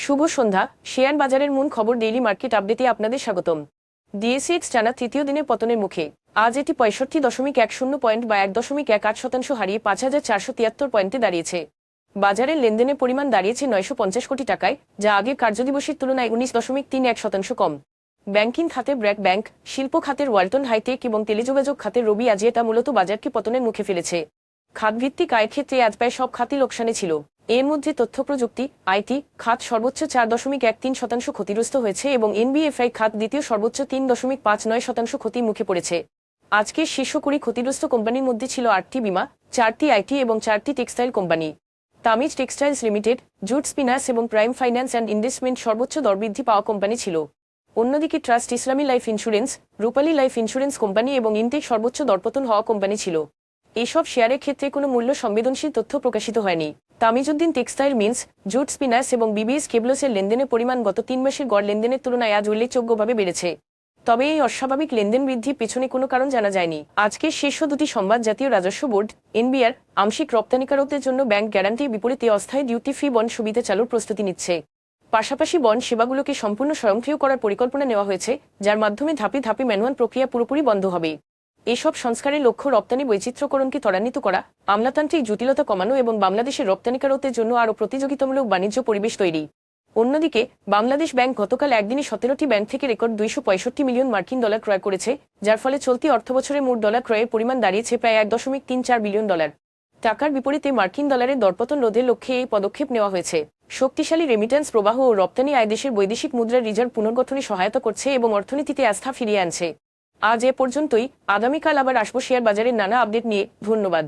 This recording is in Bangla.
শুভ সন্ধ্যা। শেয়ার বাজারের মূল খবর ডেইলি মার্কেট আপডেটে আপনাদের স্বাগতম। ডিএসইএক্স টানা তৃতীয় দিনে পতনের মুখে। আজ এটি 65.10 পয়েন্ট বা 1.18% হারিয়ে 5,473 পয়েন্টে দাঁড়িয়েছে। বাজারের লেনদেনের পরিমাণ দাঁড়িয়েছে 950 কোটি টাকায়, যা আগের কার্যদিবসের তুলনায় 19.31% কম। ব্যাংকিং খাতে ব্র্যাক ব্যাংক, শিল্প খাতের ওয়ালটন হাইটেক এবং টেলিযোগাযোগ খাতের রবি আজিয়েটা মূলত বাজারকে পতনের মুখে ফেলেছে। খাতভিত্তিক আয়ের ক্ষেত্রে আজ প্রায় সব খাতই লোকসানে ছিল। এর মধ্যে তথ্য প্রযুক্তি আইটি খাত সর্বোচ্চ 4.13% ক্ষতিগ্রস্ত হয়েছে এবং এনবিএফআই খাত দ্বিতীয় সর্বোচ্চ 3.59% ক্ষতির মুখে পড়েছে। আজকের শীর্ষ 20 ক্ষতিগ্রস্ত কোম্পানির মধ্যে ছিল 8টি বিমা, 4টি আইটি এবং 4টি textile company. তামিজ textiles limited, jute spinners এবং প্রাইম ফাইন্যান্স অ্যান্ড ইনভেস্টমেন্ট সর্বোচ্চ দরবৃদ্ধি পাওয়া কোম্পানি ছিল। অন্যদিকে ট্রাস্ট ইসলামী লাইফ ইন্স্যুরেন্স, রূপালী লাইফ ইন্স্যুরেন্স কোম্পানি এবং ইনটেক সর্বোচ্চ দরপতন হওয়া কোম্পানি ছিল। এসব শেয়ারের ক্ষেত্রে কোনো মূল্য সংবেদনশীল তথ্য প্রকাশিত হয়নি। Tamizuddin textile mills, jute spinners এবং বিবিএস কেবলসের লেনদেনের পরিমাণ গত 3 মাসের গড় লেনদেনের তুলনায় আজ উল্লেখযোগ্যভাবে বেড়েছে। তবে এই অস্বাভাবিক লেনদেন বৃদ্ধির পেছনে কোনো কারণ জানা যায়নি। আজকের শীর্ষ দুটি সংবাদ জাতীয় রাজস্ব বোর্ড এনবিআর আংশিক রপ্তানিকারকদের জন্য ব্যাংক গ্যারান্টির বিপরীতে অস্থায়ী ডিউটি ফ্রি বন্ড সুবিধা চালুর প্রস্তুতি নিচ্ছে। পাশাপাশি বন্ড সেবাগুলোকে সম্পূর্ণ স্বয়ংক্রিয় করার পরিকল্পনা নেওয়া হয়েছে, যার মাধ্যমে ধাপে ধাপে ম্যানুয়াল প্রক্রিয়া পুরোপুরি বন্ধ হবে। এসব সংস্কারের লক্ষ্য রপ্তানি বৈচিত্র্যকরণকে ত্বরান্বিত করা, আমলাতান্ত্রিক জটিলতা কমানো এবং বাংলাদেশের রপ্তানিকারকদের জন্য আরও প্রতিযোগিতামূলক বাণিজ্য পরিবেশ তৈরি। অন্যদিকে বাংলাদেশ ব্যাংক গতকাল একদিনে 17টি ব্যাংক থেকে রেকর্ড 265 মিলিয়ন মার্কিন ডলার ক্রয় করেছে, যার ফলে চলতি অর্থবছরে মোট ডলার ক্রয়ের পরিমাণ দাঁড়িয়েছে প্রায় 1.34 বিলিয়ন ডলার। টাকার বিপরীতে মার্কিন ডলারের দরপতন রোধের লক্ষ্যে এই পদক্ষেপ নেওয়া হয়েছে। শক্তিশালী রেমিট্যান্স প্রবাহ ও রপ্তানি আয় দেশের বৈদেশিক মুদ্রার রিজার্ভ পুনর্গঠনে সহায়তা করছে এবং অর্থনীতিতে আস্থা ফিরিয়ে আনছে। আজ এ পর্যন্তই। আগামীকাল আবার আসবো শেয়ার বাজারের নানা আপডেট নিয়ে। ধন্যবাদ।